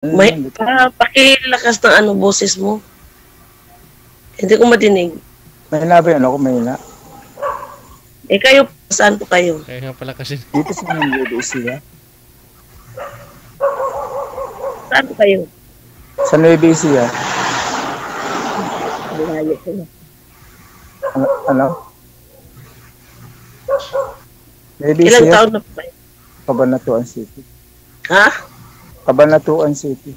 May pakilakas ng ano boses mo. Hindi ko madinig. Mahina ba yun? Ako mahina. Eh kayo, saan po kayo? Kaya nga pala kasi. Dito sa mga UBC, ha? Saan po kayo? Sa UBC, ha? Malayo ko na. Ano? UBC, Ilang taon na po kayo? Cabanatuan City. Ha? Cabanatuan City.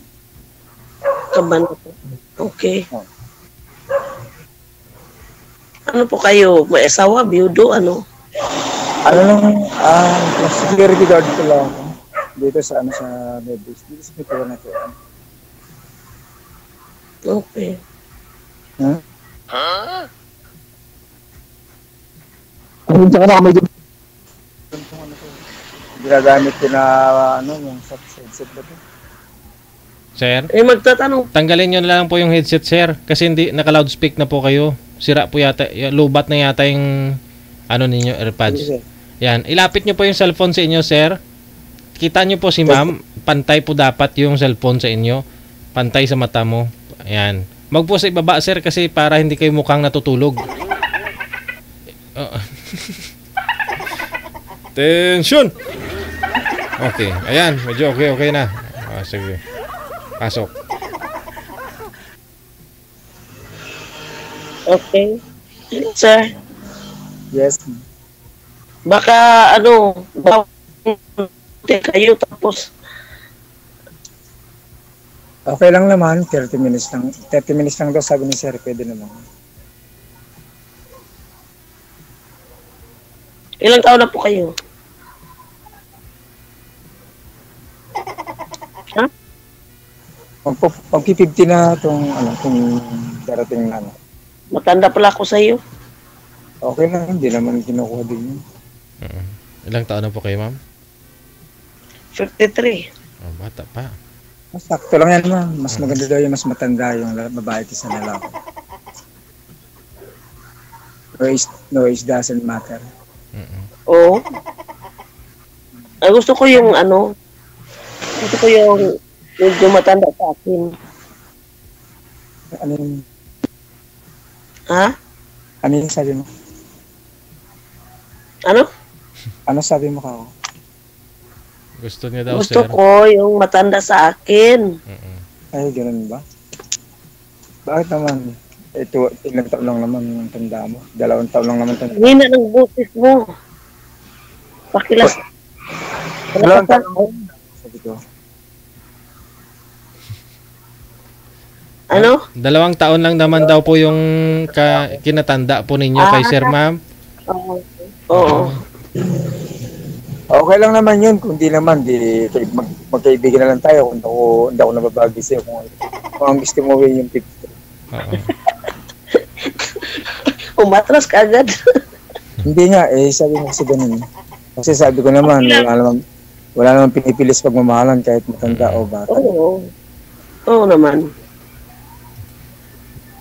Cabanatuan. Okay. Ano po kayo? May asawa, biyudo, ano? Ano lang, security guard ko lang ako. Dito sa, sa Medis. Dito sa Cabanatuan. Okay. Hmm? Ano ka na kami dito? Ginagamit ko na, yung headset ba ito? Sir? Eh magtatanong. Tanggalin nyo na lang po yung headset, sir. Kasi hindi, naka-loudspeak na po kayo. Sira po yata, lubat na yata yung, ninyo, AirPods. Yan, ilapit nyo po yung cellphone sa inyo, sir. Kita nyo po si ma'am, pantay po dapat yung cellphone sa inyo. Pantay sa mata mo. Ayan. Mag po sa ibaba, sir, kasi para hindi kayo mukhang natutulog. Tension! Okay, ayan, medyo okay na. Sige. Pasok. Okay. Sir, Yes. baka kayo tapos Okay lang naman, 30 minutes lang. 30 minutes lang daw sabi ni Sir, pwede naman. ilang taon na po kayo? Ha? Pag-50 na itong, itong darating na, Matanda pala ako sa iyo. Okay lang, hindi naman kinukuha din yun. Ilang taon na po kayo, ma'am? 53. Oh, bata pa. Sakto lang yan, ma'am. Mas maganda daw yung mas matanda yung babae kaysa lalaki. No age doesn't matter. Oo. Ay, gusto ko yung gusto ko yung medyo matanda sa akin. Ano yung, Ha? ano yung sabi mo? Ano? Ano sabi mo ka? Gusto niya daw, Gusto sir. ko yung matanda sa akin. Ay, ganun ba? Bakit naman? Ito, ilang taon lang naman yung tanda mo. 2 taon lang naman tanda. Hina ng boses mo. Pakilas. 2 taon lang. Sabi ko. Ano? 2 taon lang naman daw po yung kinatanda po ninyo kay Sir, ma'am. Oo. Okay lang naman yun. Kung di naman, magkaibigan na lang tayo. Kung hindi ako nababagi sa'yo. Kung ang gusto mo yung 50. Oo. Umatras ka agad. Hindi nga, sabi mo kasi ganun. Kasi sabi ko naman, wala naman pinipilis pagmamahalan kahit matanda o bata. Oo. Oo naman.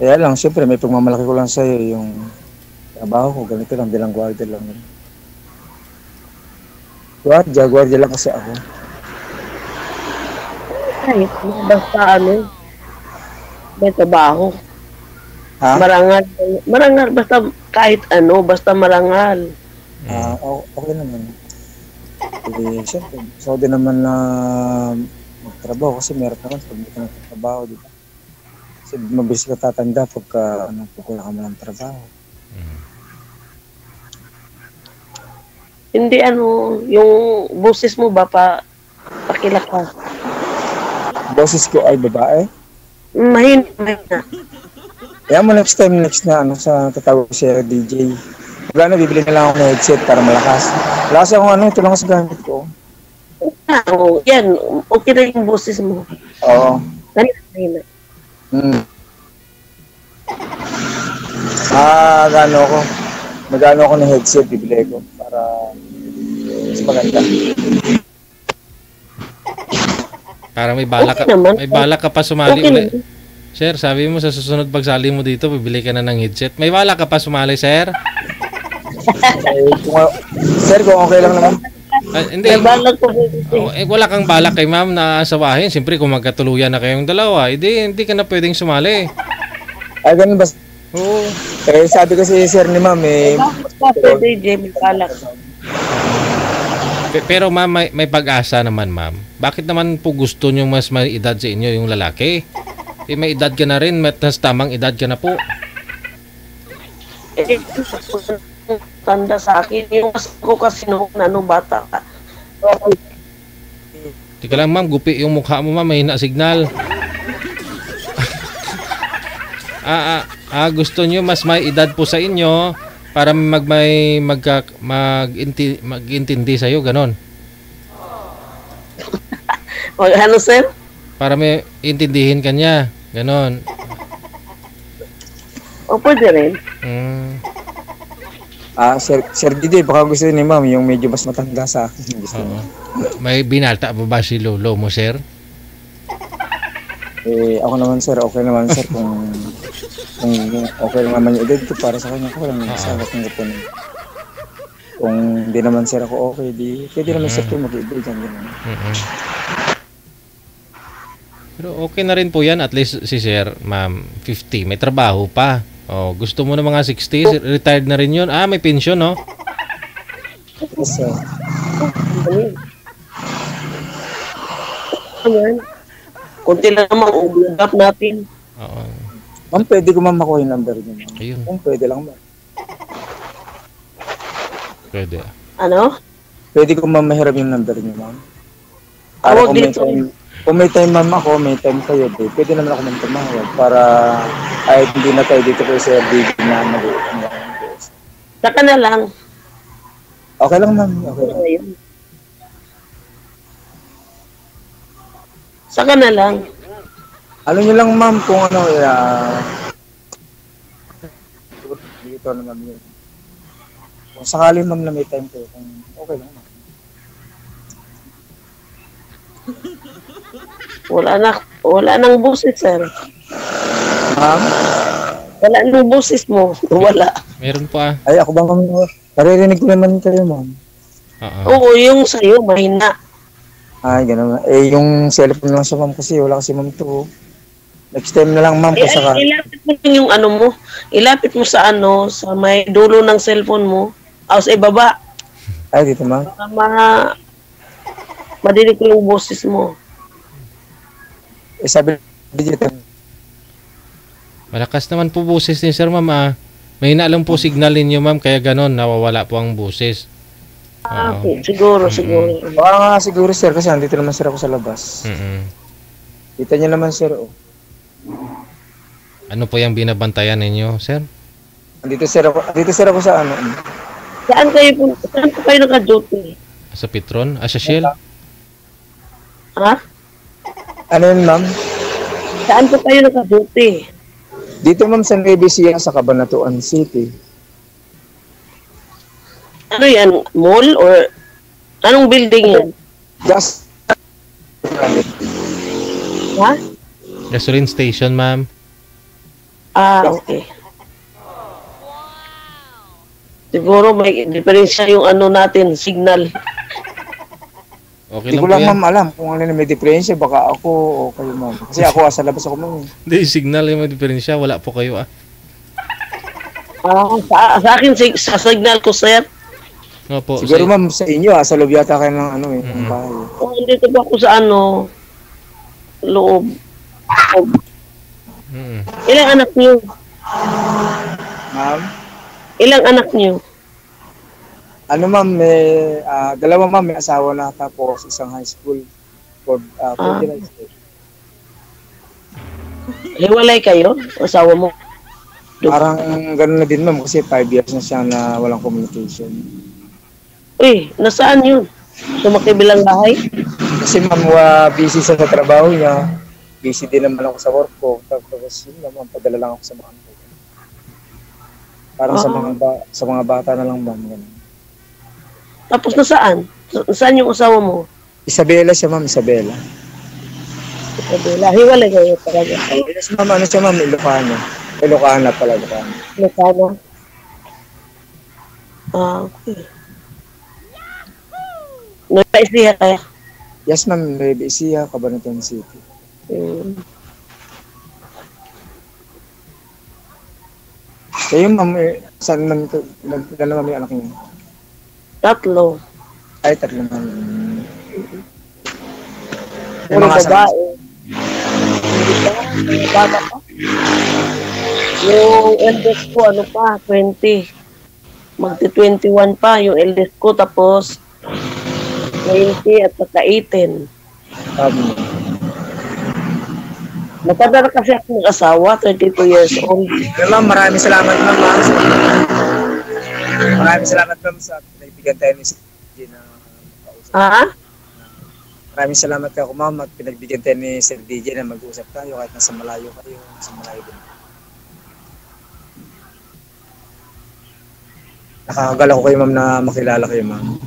Kaya lang, siyempre, may pagmamalaki ko lang sa'yo yung trabaho ko. Ganito lang, bilang guardia lang. Guardia lang kasi ako. Kahit basta may trabaho. Ha? Marangal, basta kahit basta marangal. Okay naman. Siyempre, so din naman na magtrabaho kasi meron naman pag hindi ka nagtatrabaho, di ba? Kasi mabilis ka tatanda pagka wala ka mo ng trabaho. Hindi yung boses mo ba pakilakas? Boses ko ay babae. Mahina. Kaya mo next na sa tatawag ko siya DJ. Magkano bibili na lang ako ng headset para malakas. Wala kasi akong ito lang sa gamit ko. Yan, okay na yung boses mo. Oo. Mahina. Magkano ako ng headset bibili ko para mas maganda. Parang may balak ka pa sumali ulit. Sir, sabi mo sa susunod pagsali mo dito, bibili ka na ng headset. May balak ka pa sumali, sir? Sir, kung okay lang naman. Hindi. May balak po kasi. Wala kang balak kay ma'am na asawahin. Siyempre, kung magkatuluyan na kayong dalawa, hindi ka na pwedeng sumali. Ay, ganun ba? Oo. Eh, sabi kasi sir ni ma'am, Pwede, Jay, may balak. Pero ma'am, may pag-asa naman, ma'am. Bakit naman po gusto nyo mas may edad sa inyo yung lalaki? May edad ka na rin, mas tamang edad ka na po. Tanda sa akin. Yung mas ko kasi nung bata ka. Tika lang, ma'am, gupi yung mukha mo, ma'am, may signal. Gusto nyo mas may edad po sa inyo para mag-intindi sa'yo, ganon. Ano, sir? Para may intindihin ka niya, ganon. O, pwede rin. Sir Didi, baka gusto ni ma'am yung medyo mas matanda sa akin. Gusto niya. May binata pa ba si lolo mo, sir? Ako naman sir, okay naman sir kung okay naman yung edad ko para sa kanya, ako lang sagot ng po niya. Kung hindi naman sir ako okay, pwede naman sir kayo mag-ibig. Pero okay na rin po yan, at least si sir, ma'am, 50, may trabaho pa. Gusto mo na mga 60, retired na rin yun. May pension, no? Yes sir. Ayan. Kunti lang naman ugap natin. Oo. Ma'am, pwede ko ma'am makuha yung number niyo, ma'am. Ayun. Kung pwede lang ma'am. Pwede. Ano? Pwede ko ma'am mahiram yung number niyo, ma'am. Tawag dito. Kung may time ma'am ako, may time kayo, pwede naman ako ma'am tumawag para ay hindi na tayo dito kay Sir Didi na mag-uusap. Saka na lang. Okay lang ma'am, okay lang. Saka na lang. Alam niyo lang ma'am kung ano, dito na ma'am yun. Kung sakali ma'am na may time kayo, kung okay lang ma'am. Wala nang boses, sir. Ma'am? Wala nang boses mo. Wala. Meron pa. Ay, ako ba ma'am? Naririnig ko naman kayo ma'am. Oo, yung sa'yo, mahina. Ay, gano'n. Yung cellphone lang siya ma'am kasi wala kasi ma'am to. Next time na lang ma'am ko saka. Ilapit mo yung ano mo. Ilapit mo sa sa may dulo ng cellphone mo. Sa ibaba. Ay, dito ma'am. Baka madinig ko yung boses mo. Sabi digital. Malakas naman po boses ni sir, ma'am. May lang po signal ninyo, ma'am, kaya ganon, nawawala po ang boses. Okay. Siguro. Baka siguro sir, kasi andito naman sir ako sa labas. Kita niyo naman sir, Ano po yung binabantayan ninyo, sir? Andito sir ako sa ano. Saan po kayo naka-duty? Sa Petron? Sa Shell? Ha? Ano yun ma'am? Saan po kayo naka-duty? Dito ma'am sa Nueva Ecija sa Cabanatuan City. Ano yan? Mall or anong building yan? Just Ha? Gasoline station, ma'am. Okay. Siguro may diferensya yung natin, signal. Okay Hindi lang ko po lang yan. ma'am alam kung ano na may diferensya. Baka ako o kayo ma'am. Kasi ako sa labas ako ma'am. Hindi, signal yung may diferensya. Wala po kayo, Sa akin, sa signal ko, sir. Opo, Siguro ma'am sa inyo sa loob yata kayo ng ng bahay. Dito ba ako sa loob. Ilang anak niyo? Ma'am? Ilang anak niyo? Ano ma'am, dalawa ma'am, may asawa na tapos isang high school. Hiwalay kayo? Asawa mo? Parang gano'n na din ma'am kasi 5 years na siya na walang communication. Nasaan yun? Sa makibilang bahay? Kasi ma'am, busy sa trabaho niya. Busy din naman ako sa work ko. Tapos yun naman, padala lang ako sa mga anak ko. Parang sa mga bata na lang ma'am. Ganun. Tapos nasaan? Nasaan yung asawa mo? Isabela siya ma'am, Isabela. Hiwalay kayo talaga. Yes ma'am, ano siya ma'am, Ilocano. Ilocana pala, Ilocana. Ilocana? Okay. Nueva Ecija kaya. Yes, ma'am. Nueva Ecija, Cabanatuan City. Kayo, ma'am, saan man nagdala ma'am yung anak niyo? 3. Ay, 3 ma'am. May Puro mga asawa. babae. Hindi pa, mga bata pa. Yung eldest ko, 20. Magti-21 pa yung eldest ko, tapos 20 at saka 18. Matanda na kasi ako ng asawa, 32 years old. Pero ma'am, maraming salamat ma'am. Maraming salamat ma'am sa pinagbigyan tayo ni Sir DJ na mag-usap. Maraming salamat ako ma'am at pinagbigyan tayo ni Sir DJ na mag-usap tayo kahit nasa malayo kayo, nasa malayo din. Nakakagala ko kayo ma'am na makilala kayo ma'am.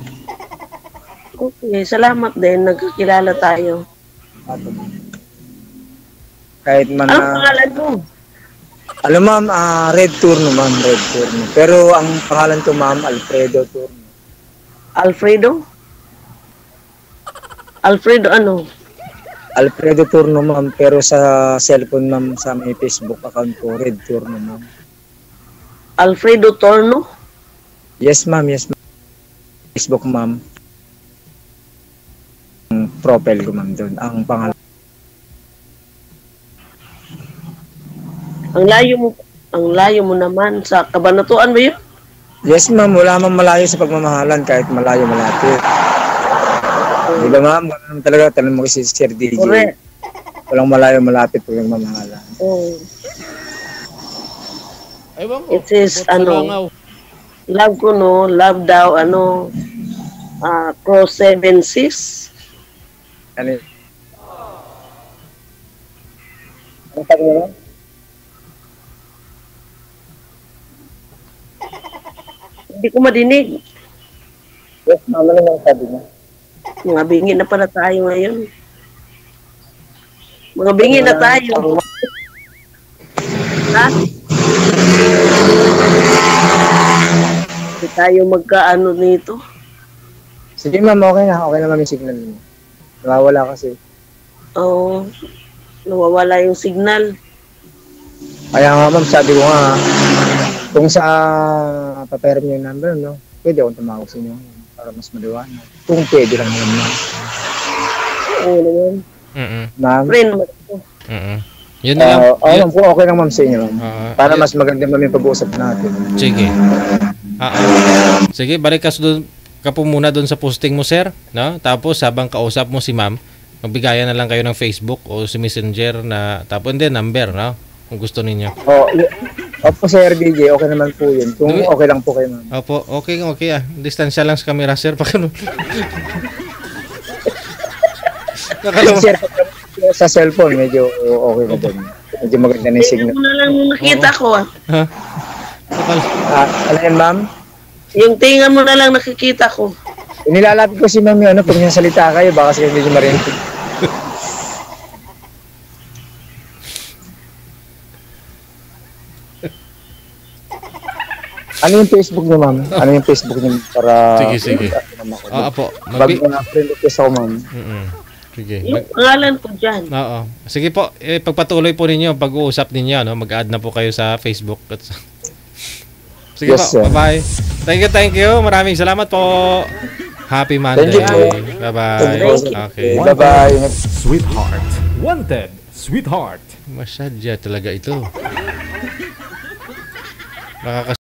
Okay, salamat din, nagkakilala tayo. Kahit man Anong pangalan mo? Alam ma'am, Red Turno ma'am, Red Turno. Pero ang pangalan ko ma'am, Alfredo Turno. Alfredo? Alfredo ano? Alfredo Turno ma'am, pero sa cellphone ma'am, sa may Facebook account ko, Red Turno ma'am. Alfredo Torno? Yes ma'am, yes ma'am. Facebook ma'am. Ang profile ko ma'am doon, ang pangalan. Ang layo mo naman sa Cabanatuan ba yun? Yes ma'am, wala ma'am malayo sa pagmamahalan kahit malayo malapit. Di ba ma'am, ganun talaga, tanong mo si Sir DJ. Correct. Walang malayo malapit pag nagmamahalan. It is, love ko no, love daw, Cross 76. Ano yun? Ano sabi mo ma'am? Hindi ko madinig. Yes ma'am, ano lang sabi mo? Mga bingi na pala tayo ngayon. Mga bingi na tayo. Ha? Hindi tayo magkaano nito. Sige ma'am, okay na. Okay na ma'am yung signal mo. Nawawala kasi. Oo. Nawawala yung signal. Kaya nga ma'am, sabi ko nga, kung sa paperam niyo yung number, no? Pwede akong tumawag sa inyo para mas maliwanag. Kung pwede lang naman ma'am. Oo naman. Ma'am? Friend naman ito. Yun na lang. Ma'am, kung okay lang ma'am sa inyo ma'am. Para mas maganda ma'am yung pag-uusap natin. Sige. Sige, balik ka po muna doon sa posting mo, sir. No? Tapos, habang kausap mo si ma'am, magbigayan na lang kayo ng Facebook o si Messenger na, tapos hindi, number, no? Kung gusto ninyo. Opo, Sir DJ, okay naman po yun. Kung okay lang po kayo, ma'am. Opo, okay. Distansya lang sa camera, sir. Sir, sa cellphone, medyo okay na din. Medyo maganda na yung signal. Tingnan mo na lang yung nakita ko Ano yan, ma'am? Yung tingnan mo na lang nakikita ko. Inilalapit ko si ma'am yun, pag nasalita kayo, baka kasi medyo marinig. Ano yung Facebook niyo, ma'am? Ano yung Facebook niyo para... Sige. Apo. Mag-friend request ako, ma'am. Sige. Yung pangalan ko dyan. Oo. Sige po, pagpatuloy po ninyo, pag-uusap ninyo, no? Mag-add na po kayo sa Facebook. Sige yes, po, sir. bye-bye. Thank you. Maraming salamat po. Happy Monday. Bye-bye. Okay. Bye-bye. Sweetheart. Wanted. Sweetheart. Masadya talaga ito. Nakaka